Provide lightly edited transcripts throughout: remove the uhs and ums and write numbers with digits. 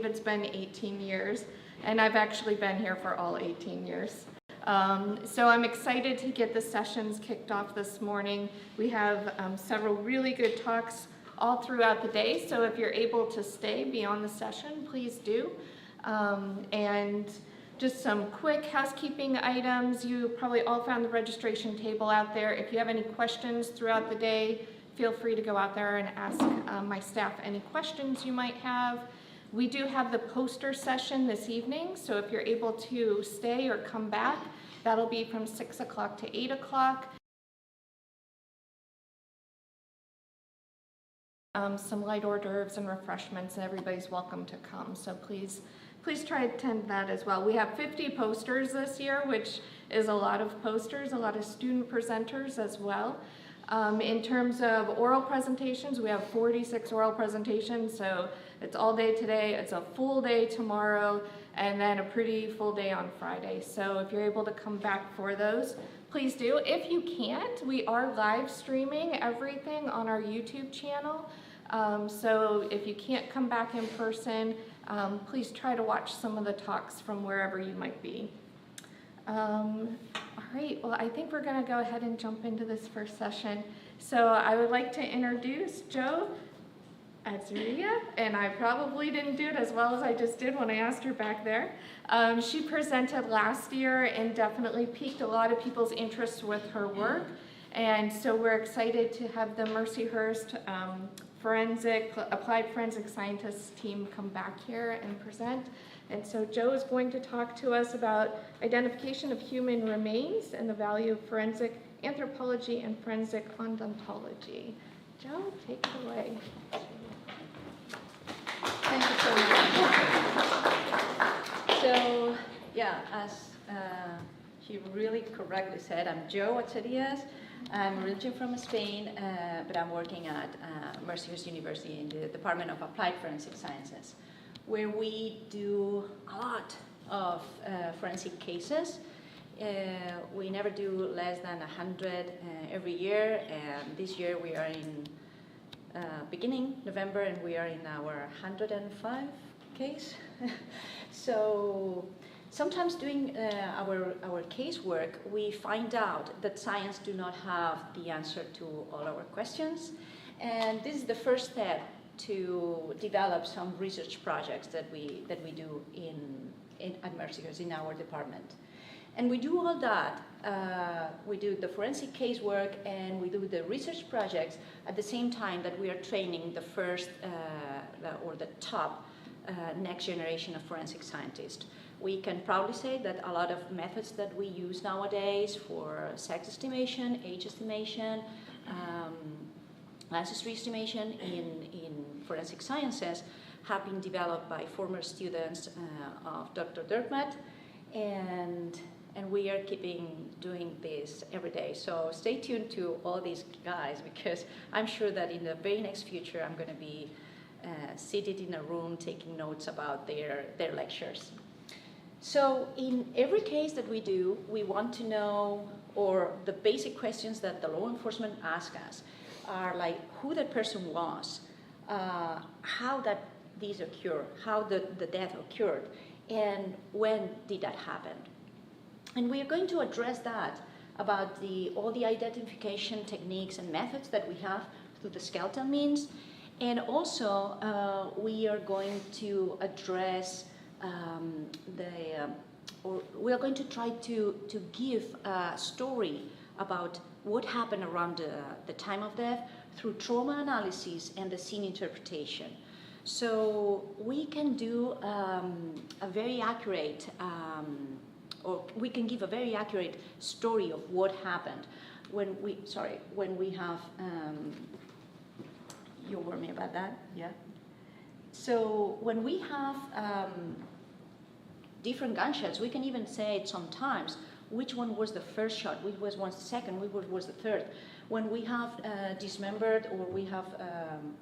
It's been 18 years, and I've actually been here for all 18 years. So I'm excited to get the sessions kicked off this morning. We have several really good talks all throughout the day, so if you're able to stay beyond the session, please do. And just some quick housekeeping items. You probably all found the registration table out there. If you have any questions throughout the day, feel free to go out there and ask my staff any questions you might have. We do have the poster session this evening, so if you're able to stay or come back, that'll be from 6 o'clock to 8 o'clock. Some light hors d'oeuvres and refreshments, and everybody's welcome to come, so please try to attend that as well. We have 50 posters this year, which is a lot of posters, a lot of student presenters as well. In terms of oral presentations, we have 46 oral presentations, so it's all day today, it's a full day tomorrow, and then a pretty full day on Friday. So if you're able to come back for those, please do. If you can't, we are live streaming everything on our YouTube channel. So if you can't come back in person, please try to watch some of the talks from wherever you might be. All right, well, I think we're going to go ahead and jump into this first session. So I would like to introduce Jo Azuria, and I probably didn't do it as well as I just did when I asked her back there. She presented last year and definitely piqued a lot of people's interest with her work. And so we're excited to have the Mercyhurst Applied Forensic Scientists team come back here and present. And so Jo is going to talk to us about identification of human remains and the value of forensic anthropology and forensic odontology. Jo, take it away. Thank you so much. So, yeah, as she really correctly said, I'm Jo Azuria. I'm originally from Spain, but I'm working at Mercyhurst University in the Department of Applied Forensic Sciences, where we do a lot of forensic cases. We never do less than 100 every year, and this year we are in beginning November, and we are in our 105 case. So sometimes doing our casework, we find out that science do not have the answer to all our questions, and this is the first step to develop some research projects that we do at Mercyhurst in our department. And we do all that. We do the forensic casework and we do the research projects at the same time that we are training the first or the top next generation of forensic scientists. We can proudly say that a lot of methods that we use nowadays for sex estimation, age estimation, ancestry estimation in forensic sciences have been developed by former students of Dr. Dirkmatt, and we are keeping doing this every day. So stay tuned to all these guys, because I'm sure that in the very next future I'm going to be seated in a room taking notes about their lectures. So in every case that we do, we want to know, or the basic questions that the law enforcement ask us are like who that person was, how that these occurred, how the death occurred, and when did that happen. And we are going to address that about all the identification techniques and methods that we have through the skeletal means, and also we are going to address we are going to try to give a story about what happened around the time of death through trauma analysis and the scene interpretation. So we can do a very accurate, or we can give a very accurate story of what happened when we have, you warned me about that, yeah? So when we have different gunshots, we can even say sometimes which one was the first shot, which was the second, which was the third. When we have dismembered or we have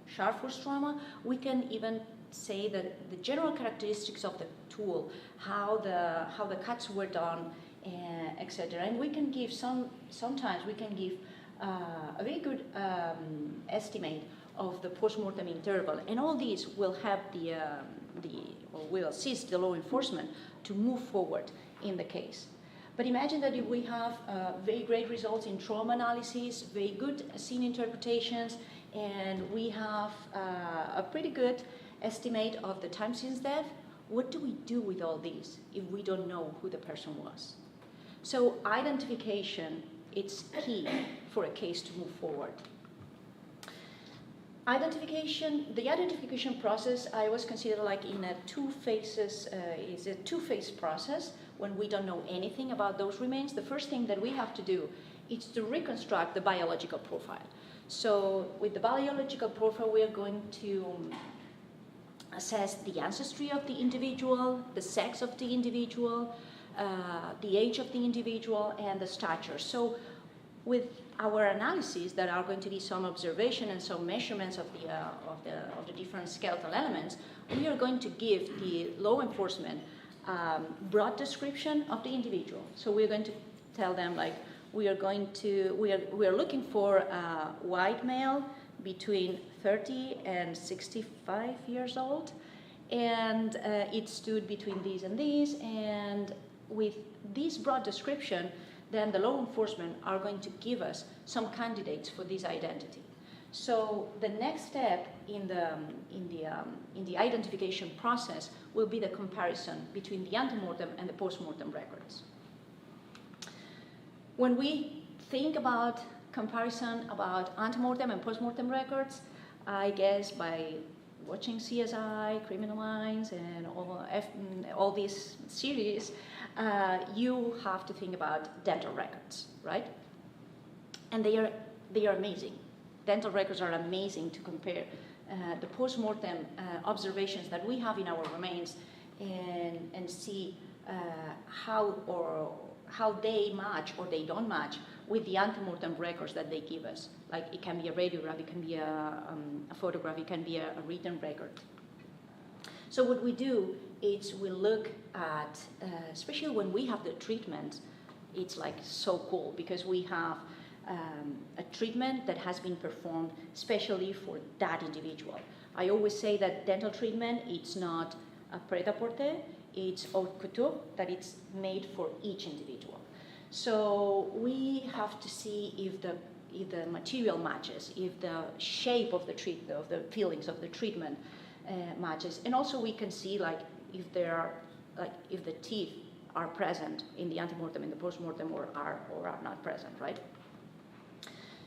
sharp force trauma, we can even say that the general characteristics of the tool, how the cuts were done, etc. And we can give sometimes we can give a very good estimate of the postmortem interval. And all these will help or will assist the law enforcement to move forward in the case. But imagine that if we have very great results in trauma analysis, very good scene interpretations, and we have a pretty good estimate of the time since death. What do we do with all these if we don't know who the person was? So identification, it's key for a case to move forward. The identification process, I always consider like in a is a two-phase process. When we don't know anything about those remains, the first thing that we have to do is to reconstruct the biological profile. So with the biological profile, we are going to assess the ancestry of the individual, the sex of the individual, the age of the individual, and the stature. So with our analysis, there are going to be some observation and some measurements of the different skeletal elements. We are going to give the law enforcement broad description of the individual. So we're going to tell them like we are looking for a white male between 30 and 65 years old, and it stood between these and these. And with this broad description, then the law enforcement are going to give us some candidates for this identity. So the next step in the identification process will be the comparison between the antemortem and the postmortem records. When we think about comparison about antemortem and postmortem records, I guess by watching CSI, Criminal Minds, and all these series, you have to think about dental records, right? And they are amazing. Dental records are amazing to compare the post-mortem observations that we have in our remains and see how they match or they don't match with the antemortem records that they give us. Like it can be a radiograph, it can be a photograph, it can be a written record. So what we do is we look at, especially when we have the treatment, it's like so cool because we have a treatment that has been performed specially for that individual. I always say that dental treatment, it's not a pret-a-porter, it's haute couture, that it's made for each individual. So we have to see if the material matches, if the shape of the treatment, of the fillings of the treatment matches, and also we can see like if the teeth are present in the antemortem and the postmortem or are not present, right?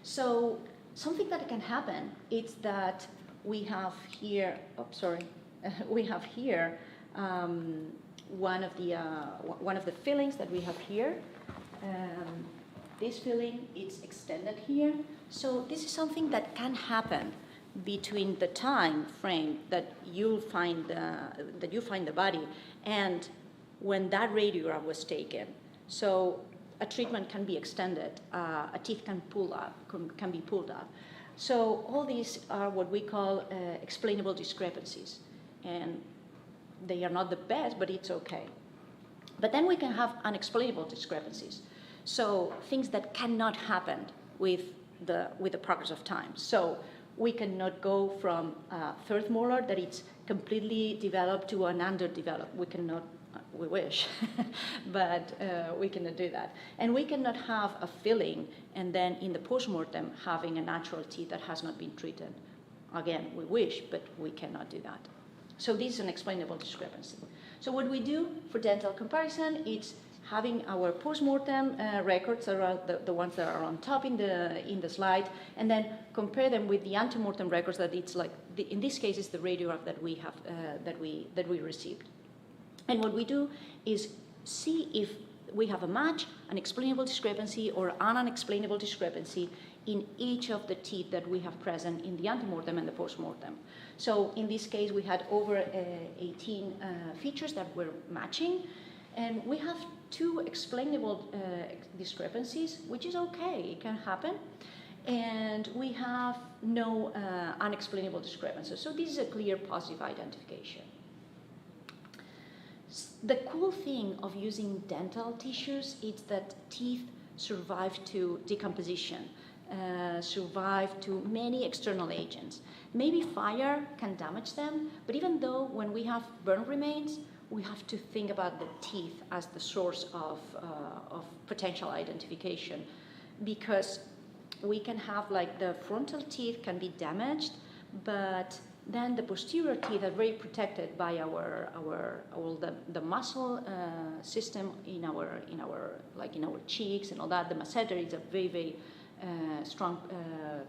So something that can happen is that we have here. We have here one of the fillings that we have here. This filling is extended here. So this is something that can happen between the time frame that you find the body and when that radiograph was taken. So a treatment can be extended, a teeth can be pulled up. So all these are what we call explainable discrepancies, and they are not the best, but it's okay. But then we can have unexplainable discrepancies, so things that cannot happen with the progress of time. So we cannot go from a third molar that it's completely developed to an underdeveloped. We cannot. We wish, but we cannot do that. And we cannot have a filling and then in the postmortem having a natural teeth that has not been treated. Again, we wish, but we cannot do that. So this is an explainable discrepancy. So what we do for dental comparison is having our postmortem records, the ones that are on top in the slide, and then compare them with the antemortem records that it's like, in this case, it's the radiograph that we have that we received. And what we do is see if we have a match, an explainable discrepancy, or an unexplainable discrepancy in each of the teeth that we have present in the antemortem and the postmortem. So in this case, we had over 18 features that were matching, and we have 2 explainable discrepancies, which is okay, it can happen. And we have no unexplainable discrepancies. So this is a clear positive identification. The cool thing of using dental tissues is that teeth survive to decomposition. survive to many external agents. Maybe fire can damage them, but even though when we have burn remains, we have to think about the teeth as the source of potential identification, because we can have like the frontal teeth can be damaged, but then the posterior teeth are very protected by the muscle system in our cheeks and all that. The masseter is a very strong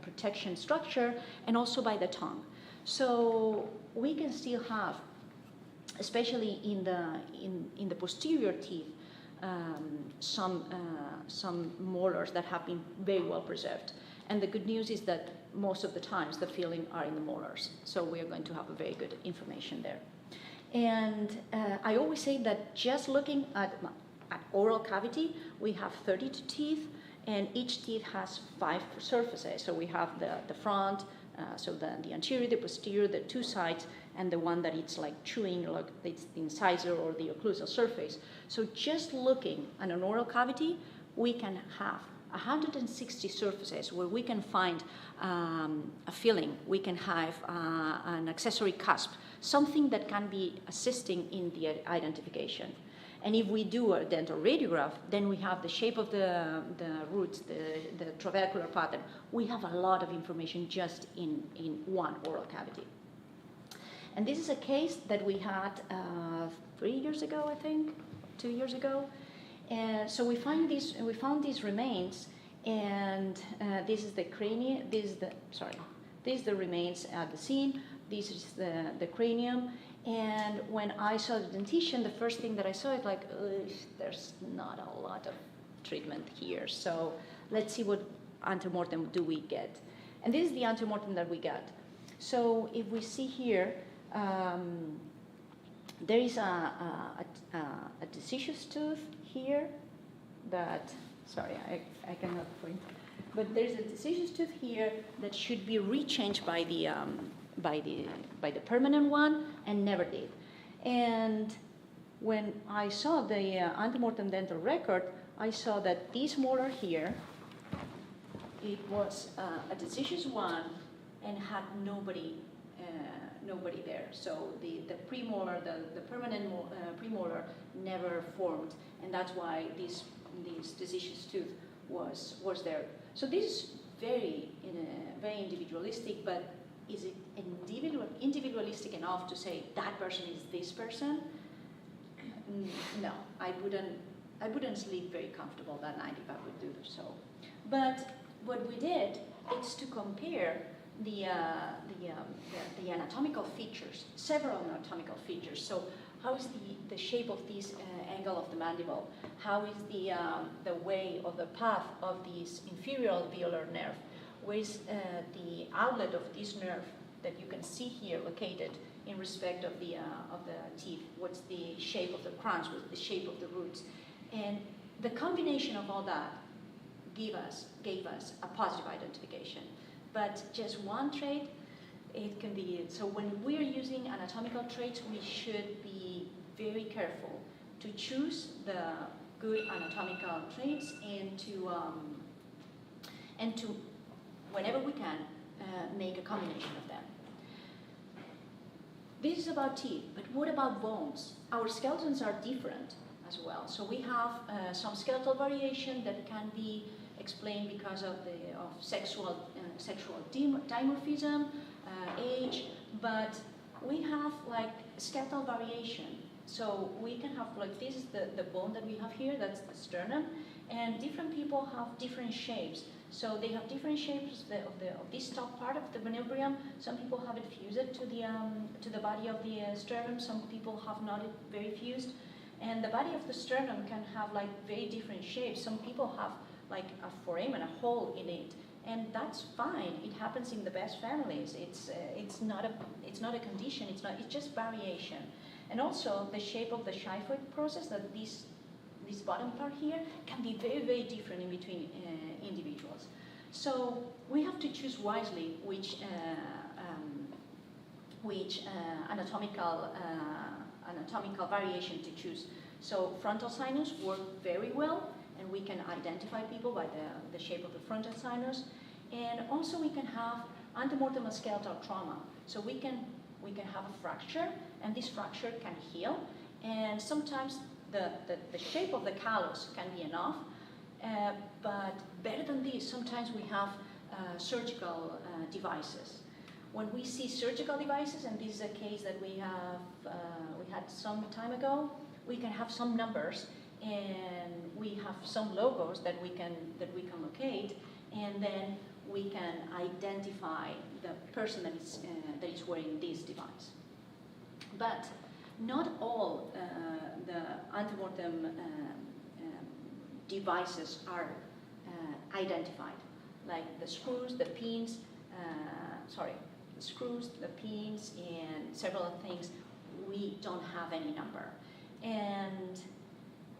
protection structure, and also by the tongue. So we can still have, especially in the posterior teeth, some molars that have been very well preserved. And the good news is that most of the times the filling are in the molars, so we are going to have a very good information there. And I always say that just looking at oral cavity, we have 32 teeth, and each teeth has 5 surfaces. So we have the front, so the anterior, the posterior, the 2 sides, and the one that it's like chewing, like it's the incisor or the occlusal surface. So just looking at an oral cavity, we can have 160 surfaces where we can find a filling, we can have an accessory cusp, something that can be assisting in the identification. And if we do a dental radiograph, then we have the shape of the roots, the trabecular pattern. We have a lot of information just in one oral cavity. And this is a case that we had 3 years ago, I think, 2 years ago. And so we found these remains, and this is the cranium. This is the remains at the scene. This is the cranium. And when I saw the dentition, the first thing that I saw is like, there's not a lot of treatment here. So let's see what antemortem do we get. And this is the antemortem that we got. So if we see here, there is a deciduous tooth here that, sorry, I cannot point, but there's a deciduous tooth here that should be rechanged by the permanent one, and never did. And when I saw the antemortem dental record, I saw that this molar here, it was a deciduous one and had nobody there. So the premolar, the permanent premolar never formed, and that's why this deciduous tooth was there. So this is very individualistic, but is it individualistic enough to say that person is this person? No, I wouldn't sleep very comfortable that night if I would do so. But what we did is to compare the anatomical features, several anatomical features. So how is the shape of this angle of the mandible? How is the way of the path of this inferior alveolar nerve? Where is the outlet of this nerve that you can see here located in respect of the teeth? What's the shape of the crowns? What's the shape of the roots? And the combination of all that gave us a positive identification. But just one trait, it can be. So when we're using anatomical traits, we should be very careful to choose the good anatomical traits and to whenever we can, make a combination of them. This is about teeth, but what about bones? Our skeletons are different as well. So we have some skeletal variation that can be explained because of sexual dimorphism, age, but we have like skeletal variation. So we can have like, this is the bone that we have here, that's the sternum, and different people have different shapes. So they have different shapes of this top part of the manubrium. Some people have it fused to the body of the sternum. Some people have not it very fused. And the body of the sternum can have like very different shapes. Some people have like a foramen, a hole in it, and that's fine. It happens in the best families. It's not a condition. It's just variation. And also the shape of the xiphoid process, that this bottom part here can be very different in between individuals. So we have to choose wisely which anatomical variation to choose. So frontal sinus work very well, and we can identify people by the shape of the frontal sinus. And also we can have antemortem skeletal trauma. So we can have a fracture, and this fracture can heal. And sometimes the shape of the callus can be enough. But better than this, sometimes we have surgical devices. When we see surgical devices, and this is a case that we had some time ago, we can have some numbers, and we have some logos that we can locate, and then we can identify the person that is wearing this device. But not all the antemortem devices are identified, like the screws, the pins, and several things. We don't have any number. And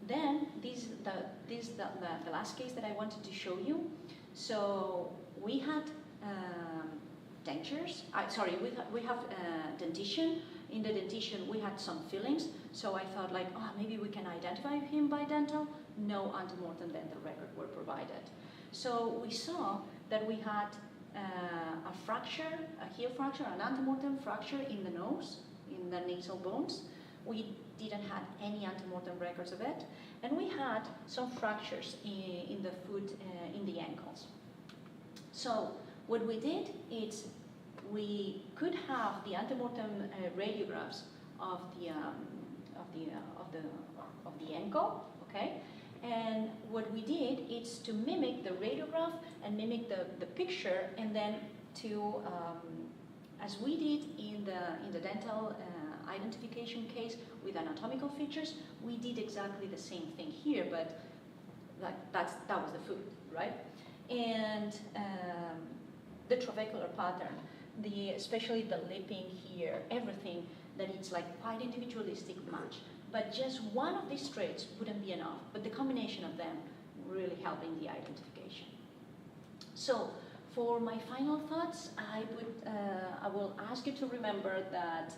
then this is the last case that I wanted to show you. So we had dentures. We have dentition. In the dentition, we had some fillings. So I thought, like, oh, maybe we can identify him by dental. No antemortem dental record were provided. So we saw that we had a fracture, a heel fracture, an antemortem fracture in the nose, in the nasal bones. We didn't have any antemortem records of it. And we had some fractures in the foot, in the ankles. So what we did is we could have the antemortem radiographs of the ankle, okay? And what we did is to mimic the radiograph and mimic the picture, and then to, as we did in the dental identification case with anatomical features, we did exactly the same thing here, but that was the foot, right? And the trabecular pattern, especially the lipping here, everything, that it's like quite individualistic match. But just one of these traits wouldn't be enough, but the combination of them really helping the identification. So for my final thoughts, I will ask you to remember that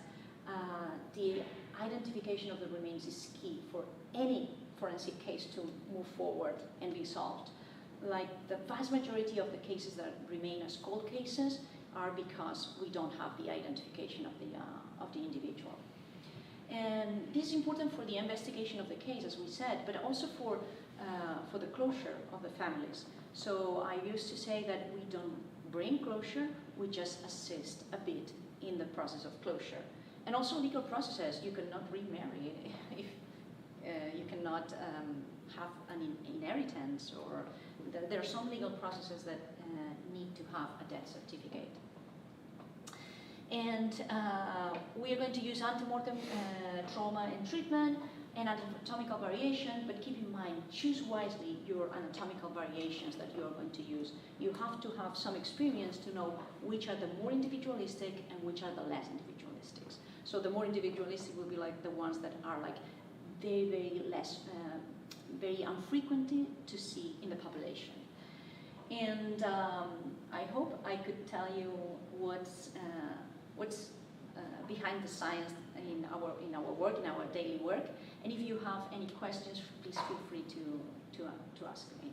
the identification of the remains is key for any forensic case to move forward and be solved. Like the vast majority of the cases that remain as cold cases are because we don't have the identification of the individual. And this is important for the investigation of the case, as we said, but also for the closure of the families. So I used to say that we don't bring closure, we just assist a bit in the process of closure. And also legal processes, you cannot remarry if you cannot have an inheritance, or there are some legal processes that need to have a death certificate. And we are going to use antemortem trauma and treatment and anatomical variation, but keep in mind, choose wisely your anatomical variations that you are going to use. You have to have some experience to know which are the more individualistic and which are the less individualistic. So the more individualistic will be like the ones that are like very, very less, very infrequent to see in the population. And I hope I could tell you what's behind the science in our work, in our daily work. And if you have any questions, please feel free to ask me.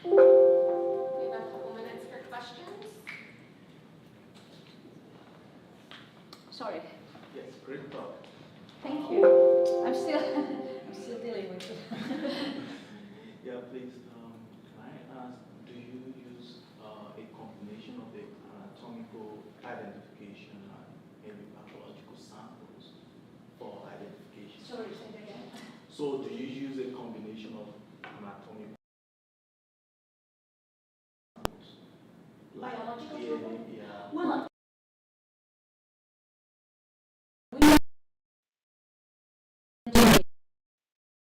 We have a couple minutes for questions. Sorry. Yes, great talk. Thank you. I'm still dealing with it. Yeah, please, can I ask, do you use a combination of the anatomical identification and the pathological samples for identification? Sorry, say that again. So do you use a combination of anatomical samples? Like Biological DNA, samples? yeah. Well,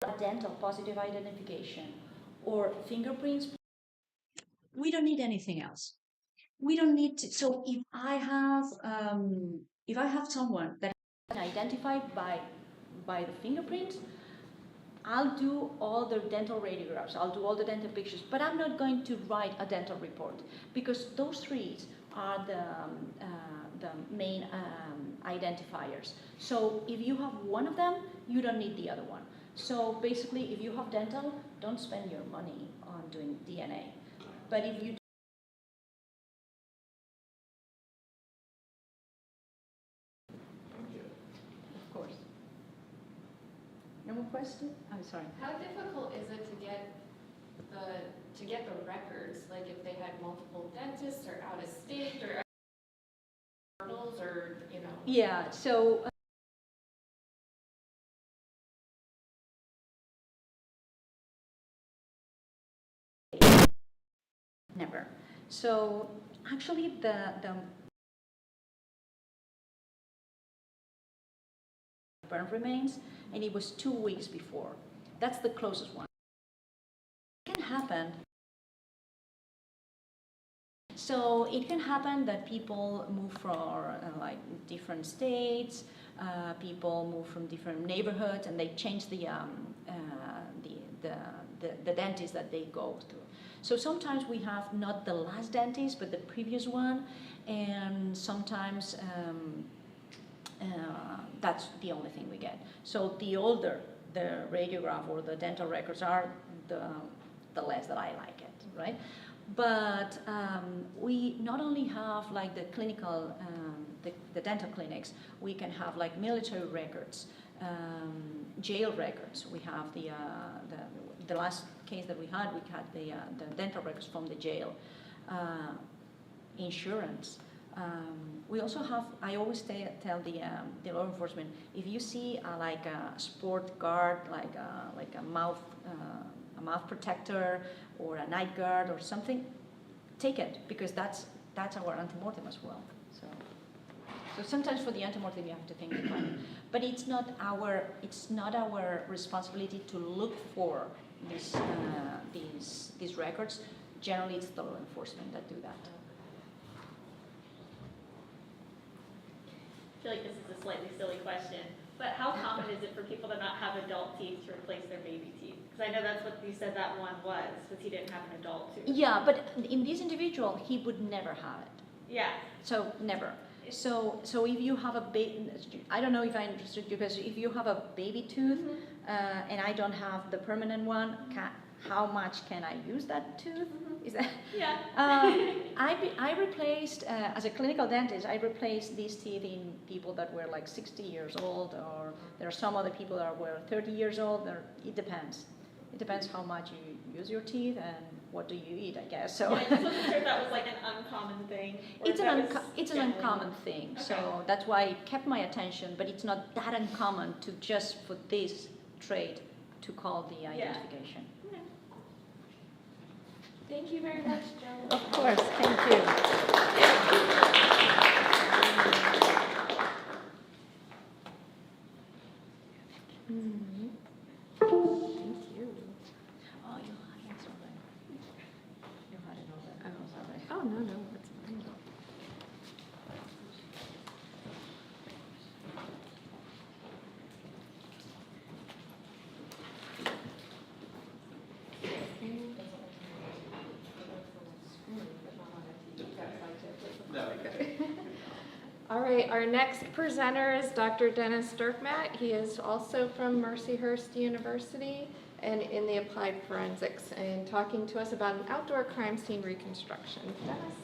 a dental positive identification or fingerprints, we don't need anything else. We don't need to. So if I have someone that is identified by the fingerprints, I'll do all the dental radiographs, I'll do all the dental pictures, but I'm not going to write a dental report, because those three are the main identifiers. So if you have one of them, you don't need the other one. So basically, if you have dental, don't spend your money on doing DNA. But if you of course. No more questions? I'm sorry. How difficult is it to get the records? Like if they had multiple dentists or out of state or hurdles or, you know? Yeah, so never. So actually the burn remains, and it was 2 weeks before. That's the closest one. It can happen. So it can happen that people move from like different states, people move from different neighborhoods, and they change the dentist that they go to. So sometimes we have not the last dentist, but the previous one, and sometimes that's the only thing we get. So the older the radiograph or the dental records are, the less that I like it, right? But we not only have like the clinical, the dental clinics, we can have like military records, jail records. We have the last case that we had the dental records from the jail, insurance. We also have, I always tell the law enforcement, if you see like a sport guard, like a mouth protector or a night guard or something, take it, because that's our antemortem as well. So sometimes for the antemortem you have to think about it, but it's not our responsibility to look for these records. Generally, it's the law enforcement that do that. I feel like this is a slightly silly question, but how common is it for people to not have adult teeth to replace their baby teeth? Because I know that's what you said that one was he didn't have an adult tooth. Yeah, but in this individual, he would never have it. Yeah. So never. So if you have a baby, I don't know if I understood you, because if you have a baby tooth and I don't have the permanent one, how much can I use that tooth? Is that? Yeah. I replaced, as a clinical dentist, I replaced these teeth in people that were like 60 years old, or there are some other people that were 30 years old. It depends. It depends how much you use your teeth and what do you eat, I guess. So. Yeah, I just wasn't sure if that was like an uncommon thing. It's an uncommon thing, okay. So that's why it kept my attention, but it's not that uncommon to just for this trait to call the identification. Yeah. Thank you very much, Joe. Of course, thank you. Mm-hmm. Thank you. Oh, you had it already. You had it already. Oh, sorry. Oh, no, that's fine. All right, our next presenter is Dr. Dennis Dirkmatt. He is also from Mercyhurst University and in the applied forensics, and talking to us about an outdoor crime scene reconstruction. Dennis?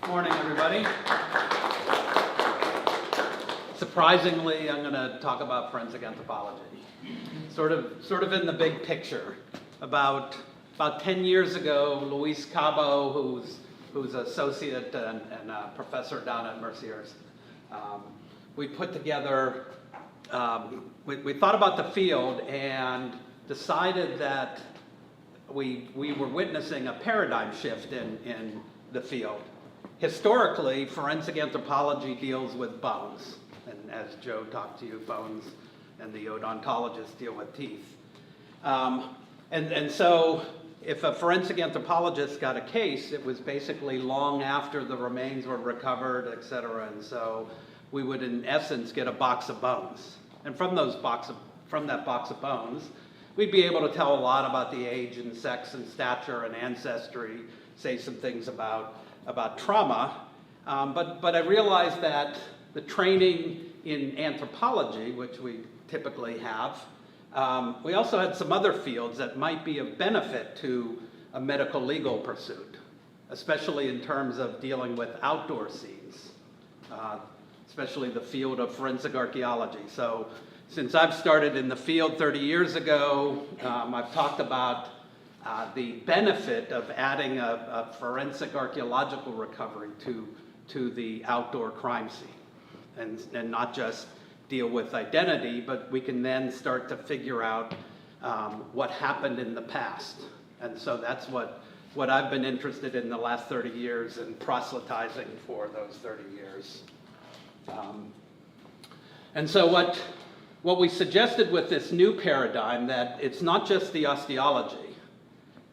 Morning, everybody. Surprisingly, I'm going to talk about forensic anthropology. Sort of in the big picture. About 10 years ago, Luis Cabo, who's an associate and a professor down at Mercyhurst, we put together, we thought about the field and decided that we were witnessing a paradigm shift in the field. Historically, forensic anthropology deals with bones, and as Joe talked to you, bones, and the odontologists deal with teeth. And so if a forensic anthropologist got a case, it was basically long after the remains were recovered, et cetera, and so we would, in essence, get a box of bones. And from that box of bones, we'd be able to tell a lot about the age and sex and stature and ancestry, say some things about trauma, but I realized that the training in anthropology, which we typically have. We also had some other fields that might be of benefit to a medical legal pursuit, especially in terms of dealing with outdoor scenes, especially the field of forensic archaeology. So since I've started in the field 30 years ago, I've talked about the benefit of adding a forensic archaeological recovery to the outdoor crime scene, and not just deal with identity, but we can then start to figure out what happened in the past. And so that's what I've been interested in the last 30 years and proselytizing for those 30 years. And so what we suggested with this new paradigm, that it's not just the osteology,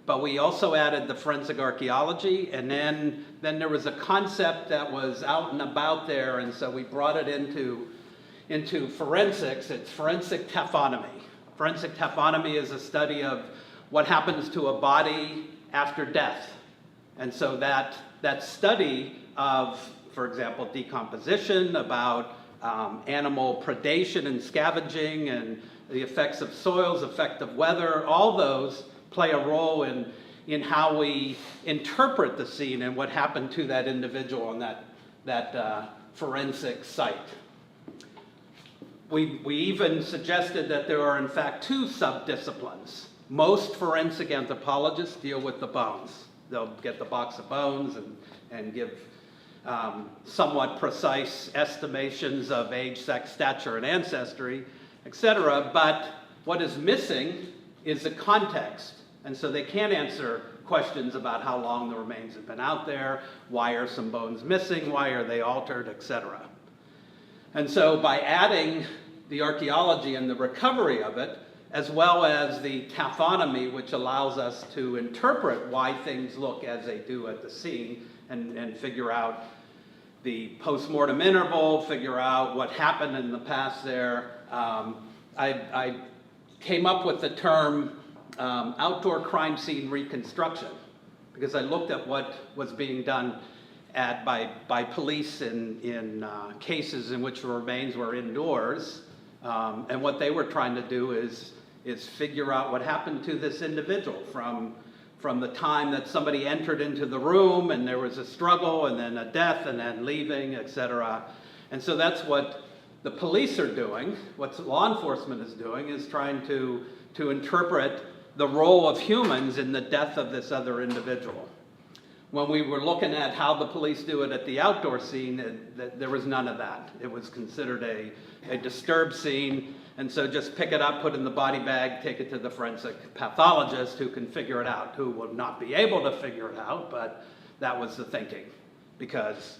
but we also added the forensic archaeology, and then there was a concept that was out and about there, and so we brought it into forensics. It's forensic taphonomy. Forensic taphonomy is a study of what happens to a body after death. And so that study of, for example, decomposition, about animal predation and scavenging, and the effects of soils, effect of weather, all those play a role in how we interpret the scene and what happened to that individual on that forensic site. We even suggested that there are in fact two subdisciplines. Most forensic anthropologists deal with the bones. They'll get the box of bones and give somewhat precise estimations of age, sex, stature, and ancestry, etc. But what is missing is the context. And so they can't answer questions about how long the remains have been out there, why are some bones missing, why are they altered, etc. And so by adding the archaeology and the recovery of it, as well as the taphonomy, which allows us to interpret why things look as they do at the scene, and figure out the post-mortem interval, figure out what happened in the past there, I came up with the term outdoor crime scene reconstruction, because I looked at what was being done by police in cases in which the remains were indoors, and what they were trying to do is figure out what happened to this individual from the time that somebody entered into the room and there was a struggle and then a death and then leaving, etc. And so that's what the police are doing. What law enforcement is doing is trying to interpret the role of humans in the death of this other individual. When we were looking at how the police do it at the outdoor scene, there was none of that. It was considered a disturbed scene, and so just pick it up, put it in the body bag, take it to the forensic pathologist who can figure it out, who will not be able to figure it out, but that was the thinking. Because,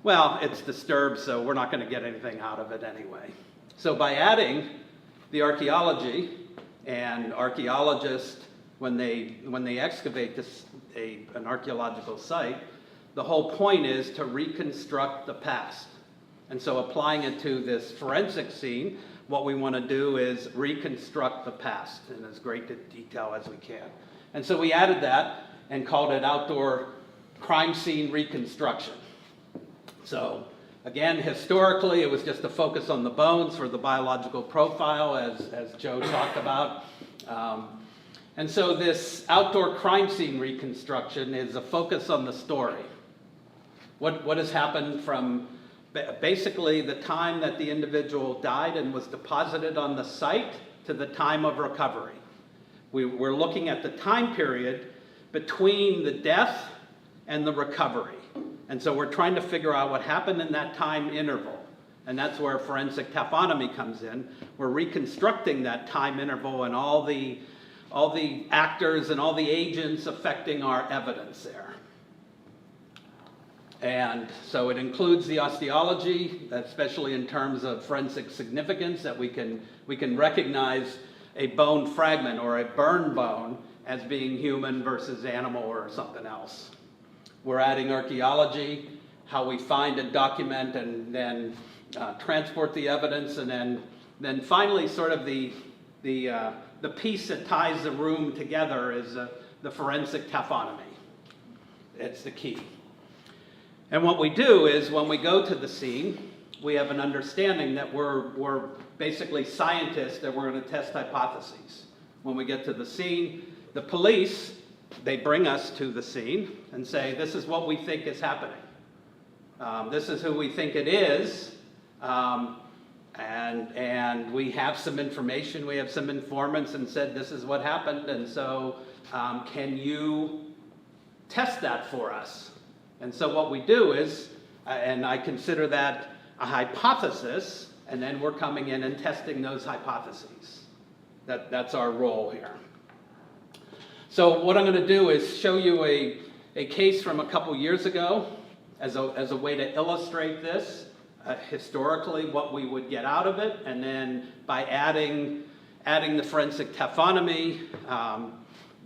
well, it's disturbed, so we're not going to get anything out of it anyway. So by adding the archaeology, and archaeologists, when they excavate an archaeological site, the whole point is to reconstruct the past. And so applying it to this forensic scene, what we want to do is reconstruct the past in as great detail as we can. And so we added that and called it outdoor crime scene reconstruction. So again, historically, it was just a focus on the bones for the biological profile, as Joe talked about. And so this outdoor crime scene reconstruction is a focus on the story. What has happened from basically the time that the individual died and was deposited on the site to the time of recovery. We're looking at the time period between the death and the recovery. And so we're trying to figure out what happened in that time interval. And that's where forensic taphonomy comes in. We're reconstructing that time interval and all the actors and all the agents affecting our evidence there. And so it includes the osteology, especially in terms of forensic significance, that we can recognize a bone fragment or a burned bone as being human versus animal or something else. We're adding archaeology, how we find and document and then transport the evidence, and then finally sort of the piece that ties the room together is the forensic taphonomy. It's the key. And what we do is when we go to the scene, we have an understanding that we're basically scientists that were going to test hypotheses. When we get to the scene, the police, they bring us to the scene and say, this is what we think is happening. This is who we think it is. And we have some information, we have some informants and said this is what happened, and so can you test that for us? And so what we do is, and I consider that a hypothesis, and then we're coming in and testing those hypotheses. That's our role here. So what I'm going to do is show you a case from a couple years ago as a way to illustrate this. Historically, what we would get out of it, and then by adding the forensic taphonomy,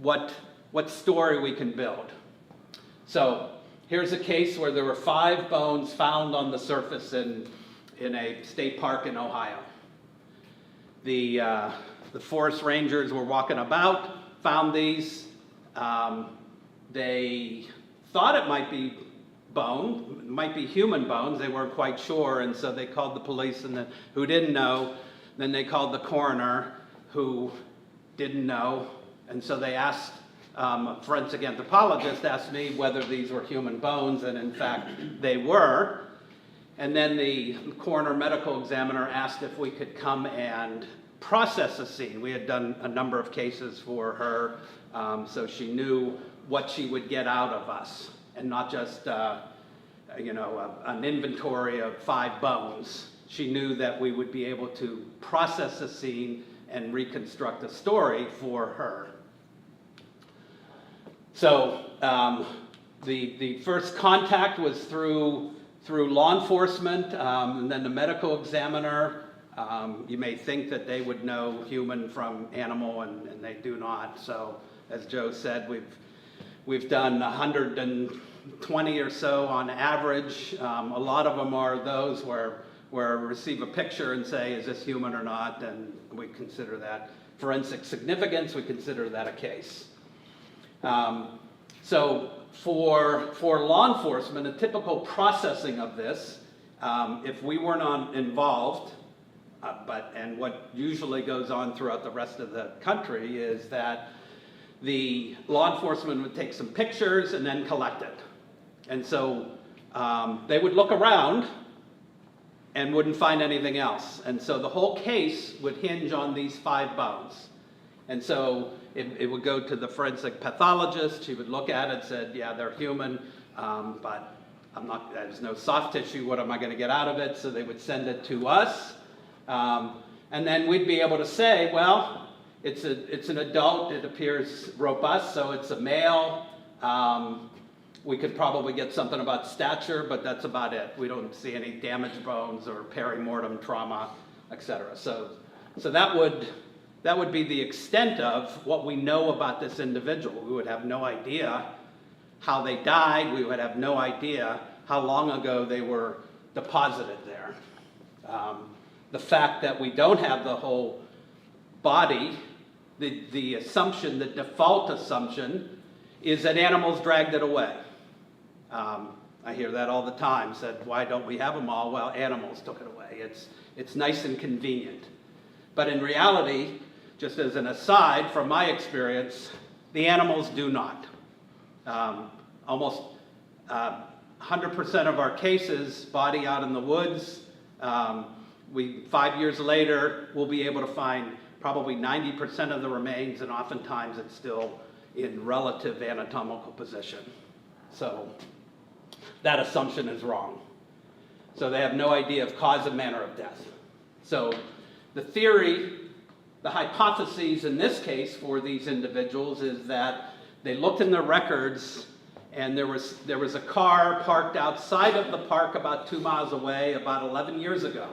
what story we can build. So here's a case where there were 5 bones found on the surface in a state park in Ohio. The forest rangers were walking about, found these. They thought it might be bone, might be human bones, they weren't quite sure, and so they called the police who didn't know. Then they called the coroner who didn't know, and so they asked, a forensic anthropologist asked me whether these were human bones, and in fact they were. And then the coroner medical examiner asked if we could come and process a scene. We had done a number of cases for her, so she knew what she would get out of us. And not just, an inventory of 5 bones. She knew that we would be able to process a scene and reconstruct a story for her. So the first contact was through law enforcement, and then the medical examiner. You may think that they would know human from animal, and they do not. So, as Joe said, we've done 120 or so on average. A lot of them are those where we receive a picture and say, is this human or not? And we consider that forensic significance. We consider that a case. So for law enforcement, a typical processing of this, if we were not involved, and what usually goes on throughout the rest of the country is that the law enforcement would take some pictures and then collect it. And so they would look around and wouldn't find anything else. And so the whole case would hinge on these 5 bones. And so it would go to the forensic pathologist. She would look at it, said, yeah, they're human, but there's no soft tissue. What am I going to get out of it? So they would send it to us. And then we'd be able to say, well, it's an adult, it appears robust, so it's a male. We could probably get something about stature, but that's about it. We don't see any damaged bones or perimortem trauma, etc. So that would be the extent of what we know about this individual. We would have no idea how they died. We would have no idea how long ago they were deposited there. The fact that we don't have the whole body, the assumption, the default assumption, is that animals dragged it away. I hear that all the time, said, why don't we have them all? Well, animals took it away. It's nice and convenient. But in reality, just as an aside from my experience, the animals do not. Almost 100% of our cases, body out in the woods, 5 years later, we'll be able to find probably 90% of the remains, and oftentimes it's still in relative anatomical position. So that assumption is wrong. So they have no idea of cause and manner of death. So the theory, the hypotheses in this case for these individuals is that they looked in their records and there was a car parked outside of the park about 2 miles away about 11 years ago.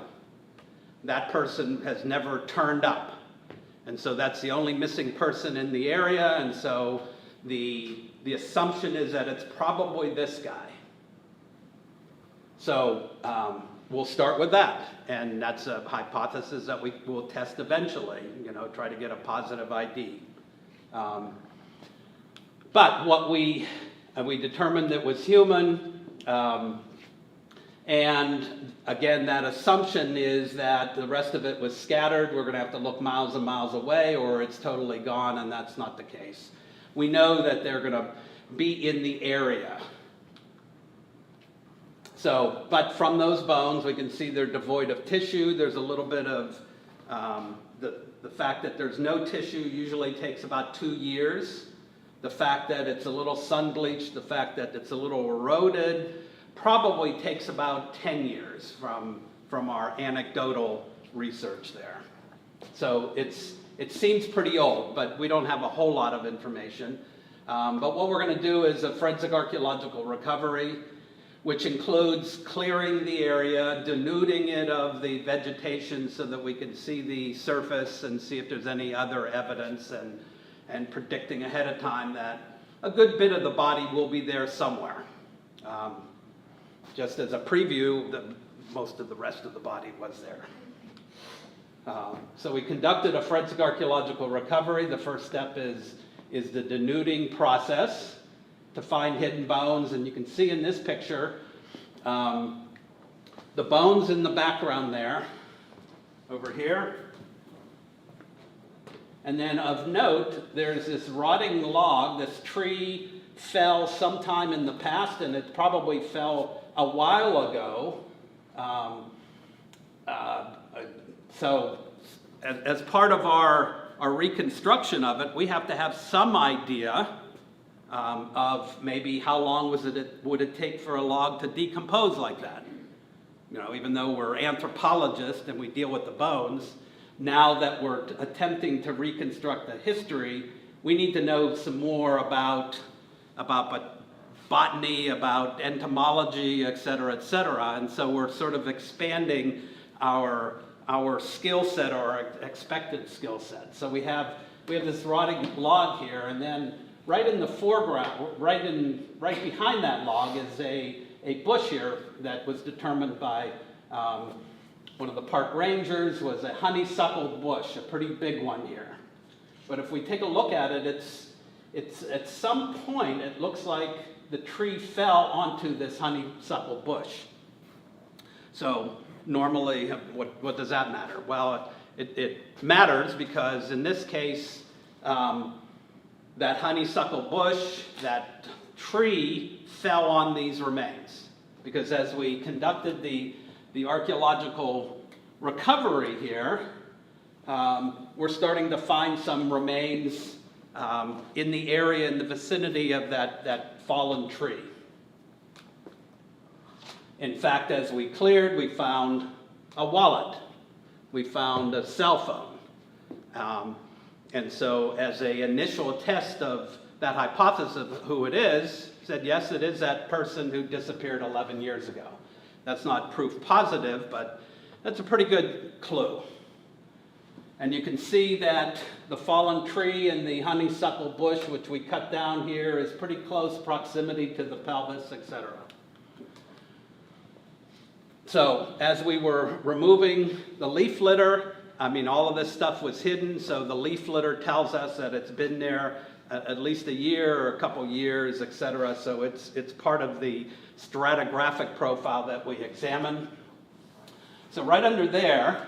That person has never turned up. And so that's the only missing person in the area, and so the assumption is that it's probably this guy. So we'll start with that, and that's a hypothesis that we will test eventually, try to get a positive ID. But what we determined it was human, And again, that assumption is that the rest of it was scattered. We're going to have to look miles and miles away, or it's totally gone, and that's not the case. We know that they're going to be in the area. So, but from those bones, we can see they're devoid of tissue. There's a little bit of the fact that there's no tissue usually takes about 2 years. The fact that it's a little sun bleached, the fact that it's a little eroded, probably takes about 10 years from our anecdotal research there. So it seems pretty old, but we don't have a whole lot of information. But what we're going to do is a forensic archaeological recovery, which includes clearing the area, denuding it of the vegetation so that we can see the surface and see if there's any other evidence, and predicting ahead of time that a good bit of the body will be there somewhere. Just as a preview, most of the rest of the body was there. So we conducted a forensic archaeological recovery. The first step is the denuding process to find hidden bones. And you can see in this picture, the bones in the background there, over here. And then of note, there's this rotting log. This tree fell sometime in the past, and it probably fell a while ago. So as part of our reconstruction of it, we have to have some idea of maybe how long would it take for a log to decompose like that. You know, even though we're anthropologists and we deal with the bones, now that we're attempting to reconstruct the history, we need to know some more about botany, about entomology, et cetera, et cetera. And so we're sort of expanding our skill set, or our expected skill set. So we have this rotting log here, and then right in the foreground, right behind that log is a bush here that was determined by one of the park rangers, was a honeysuckle bush, a pretty big one here. But if we take a look at it, it's at some point it looks like the tree fell onto this honeysuckle bush. So normally, what does that matter? Well, it matters because in this case, that honeysuckle bush, that tree fell on these remains. Because as we conducted the archaeological recovery here, we're starting to find some remains in the area, in the vicinity of that fallen tree. In fact, as we cleared, we found a wallet. We found a cell phone. And so as an initial test of that hypothesis of who it is, said, yes, it is that person who disappeared 11 years ago. That's not proof positive, but that's a pretty good clue. And you can see that the fallen tree and the honeysuckle bush, which we cut down here, is pretty close proximity to the pelvis, etc. So as we were removing the leaf litter, I mean, all of this stuff was hidden, so the leaf litter tells us that it's been there at least a year or a couple years, etc. So it's part of the stratigraphic profile that we examined. So right under there,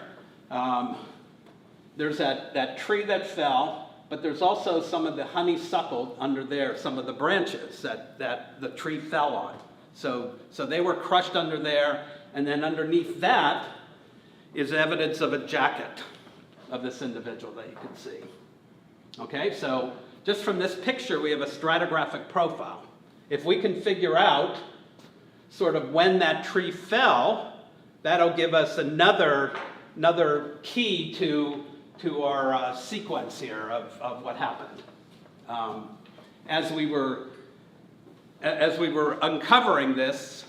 there's that tree that fell, but there's also some of the honeysuckle under there, some of the branches that the tree fell on. So they were crushed under there, and then underneath that is evidence of a jacket of this individual that you can see. Okay, so just from this picture, we have a stratigraphic profile. If we can figure out sort of when that tree fell, that'll give us another key to our sequence here of what happened. As we were uncovering this,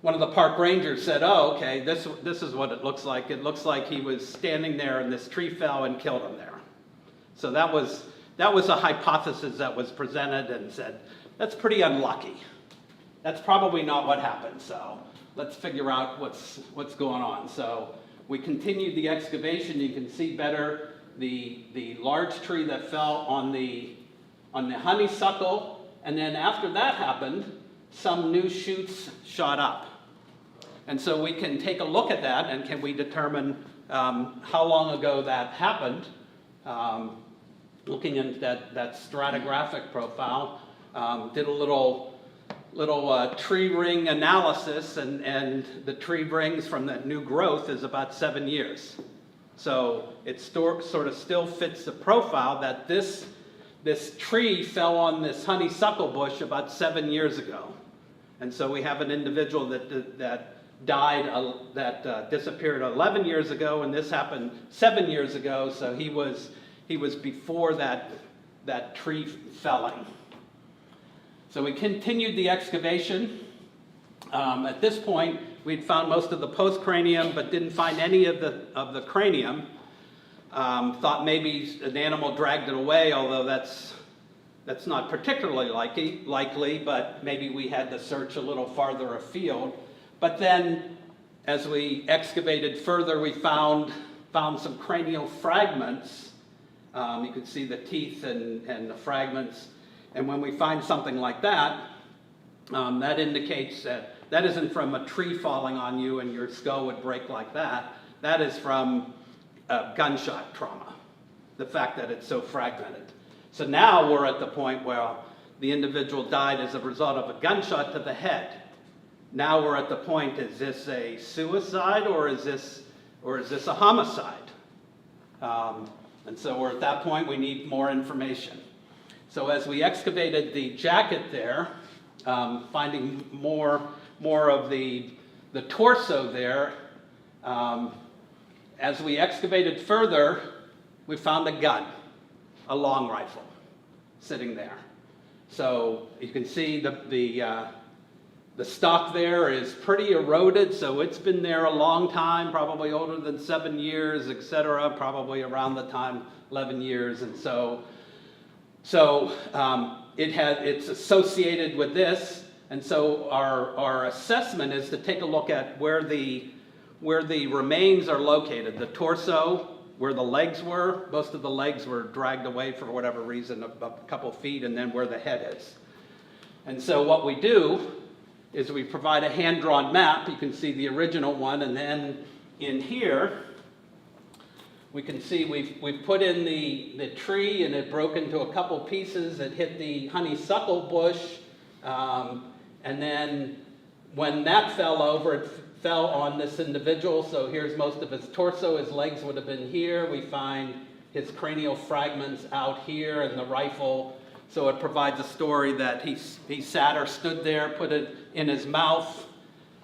one of the park rangers said, "Oh, okay, this is what it looks like. It looks like he was standing there and this tree fell and killed him there." So that was a hypothesis that was presented, and said, that's pretty unlucky. That's probably not what happened, so let's figure out what's going on. So we continued the excavation. You can see better the large tree that fell on the honeysuckle, and then after that happened, some new shoots shot up. And so we can take a look at that, and can we determine how long ago that happened, looking at that stratigraphic profile, did a little tree ring analysis, and the tree rings from that new growth is about 7 years. So it sort of still fits the profile that this tree fell on this honeysuckle bush about 7 years ago. And so we have an individual that died, that disappeared 11 years ago, and this happened 7 years ago, so he was before that tree felling. So we continued the excavation. At this point, we'd found most of the postcranium, but didn't find any of the cranium. Thought maybe an animal dragged it away, although that's not particularly likely, but maybe we had to search a little farther afield. But then, as we excavated further, we found some cranial fragments. You can see the teeth and the fragments. And when we find something like that, that indicates that isn't from a tree falling on you and your skull would break like that. That is from gunshot trauma, the fact that it's so fragmented. So now we're at the point where the individual died as a result of a gunshot to the head. Now we're at the point, is this a suicide or is this a homicide? And so we're at that point, we need more information. So as we excavated the jacket there, finding more of the torso there, as we excavated further, we found a gun, a long rifle, sitting there. So you can see the stock there is pretty eroded, so it's been there a long time, probably older than 7 years, etc., probably around the time 11 years, and so it's associated with this, and so our assessment is to take a look at where the remains are located. The torso, where the legs were, most of the legs were dragged away for whatever reason, a couple feet, and then where the head is. And so what we do is we provide a hand-drawn map. You can see the original one, and then in here, we can see we've put in the tree, and it broke into a couple pieces. It hit the honeysuckle bush, and then when that fell over, it fell on this individual. So here's most of his torso. His legs would have been here. We find his cranial fragments out here, and the rifle. So it provides a story that he sat or stood there, put it in his mouth,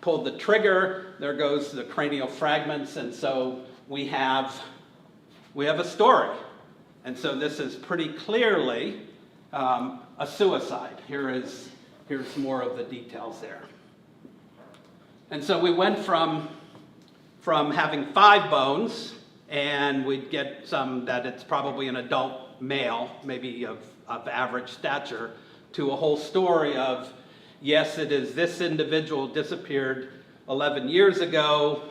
pulled the trigger, there goes the cranial fragments, and so we have a story. And so this is pretty clearly a suicide. Here's more of the details there. And so we went from having 5 bones, and we'd get some that it's probably an adult male, maybe of average stature, to a whole story of, yes, it is this individual disappeared 11 years ago.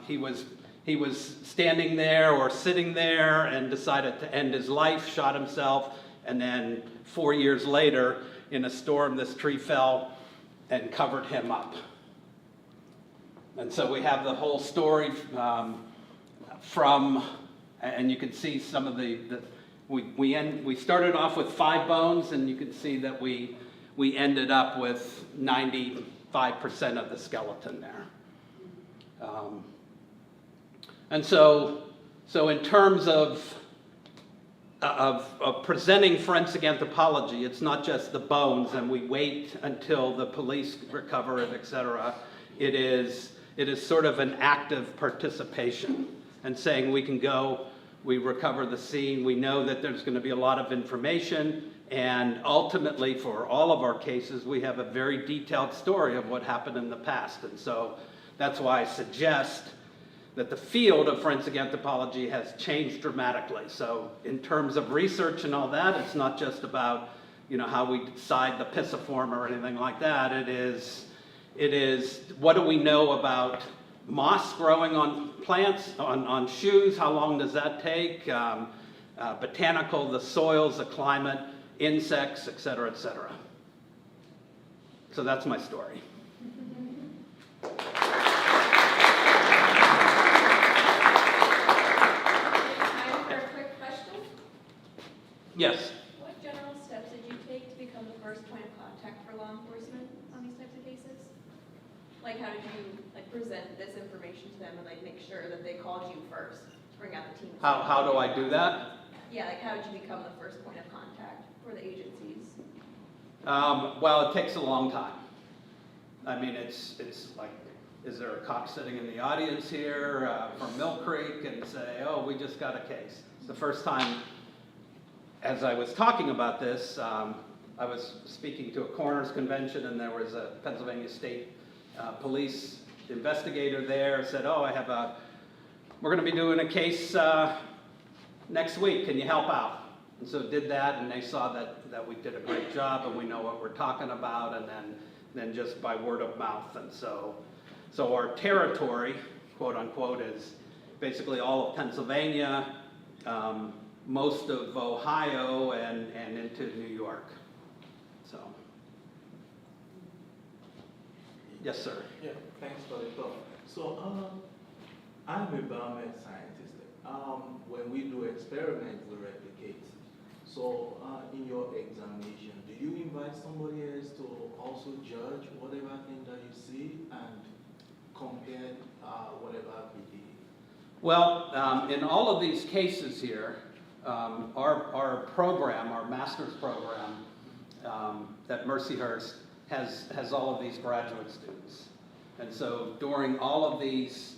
He was standing there or sitting there and decided to end his life, shot himself, and then 4 years later, in a storm, this tree fell and covered him up. And so we have the whole story and you can see some of we started off with 5 bones, and you can see that we ended up with 95% of the skeleton there. And so in terms of presenting forensic anthropology, it's not just the bones, and we wait until the police recover it, etc. It is sort of an active participation, and saying we can go. We recover the scene. We know that there's going to be a lot of information, and ultimately, for all of our cases, we have a very detailed story of what happened in the past. And so that's why I suggest that the field of forensic anthropology has changed dramatically. So in terms of research and all that, it's not just about how we decide the pisiform or anything like that. It is what do we know about moss growing on plants, on shoes, how long does that take? Botanical, the soils, the climate, insects, etc., etc. So that's my story. Time for a quick question. Yes. What general steps did you take to become the first point of contact for law enforcement on these types of cases? Like, how did you present this information to them and make sure that they called you first to bring out the team? How do I do that? Yeah, how did you become the first point of contact for the agencies? Well, it takes a long time. I mean, it's like, is there a cop sitting in the audience here from Mill Creek and say, oh, we just got a case. The first time, as I was talking about this, I was speaking to a coroner's convention, and there was a Pennsylvania State Police investigator there, said, oh, we're going to be doing a case next week, can you help out? And so did that, and they saw that we did a great job, and we know what we're talking about, and then just by word of mouth. And so our territory, quote unquote, is basically all of Pennsylvania, most of Ohio, and into New York. So, yes, sir. Yeah, thanks for the talk. So, I'm a biomed scientist. When we do experiments, we replicate. So, in your examination, do you invite somebody else to also judge whatever thing that you see and compare whatever we did? Well, in all of these cases here, our program, our master's program at Mercyhurst has all of these graduate students. And so during all of these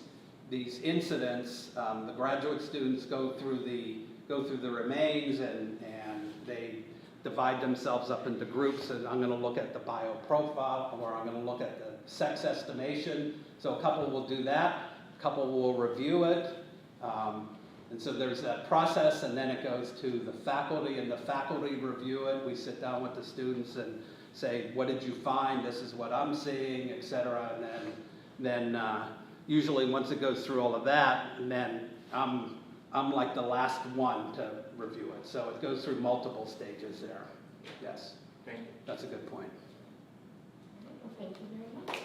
incidents, the graduate students go through the remains, and they divide themselves up into groups, and I'm going to look at the bioprofile, or I'm going to look at the sex estimation. So a couple will do that, a couple will review it, and so there's that process, and then it goes to the faculty, and the faculty review it. We sit down with the students and say, what did you find? This is what I'm seeing, etc. And then usually once it goes through all of that, and then I'm like the last one to review it. So it goes through multiple stages there. Yes. Thank you. That's a good point. Thank you very much.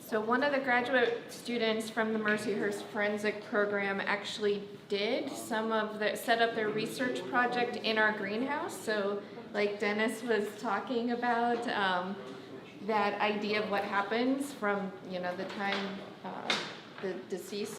So one of the graduate students from the Mercyhurst Forensic Program actually did set up their research project in our greenhouse. So like Dennis was talking about, that idea of what happens from, the time the deceased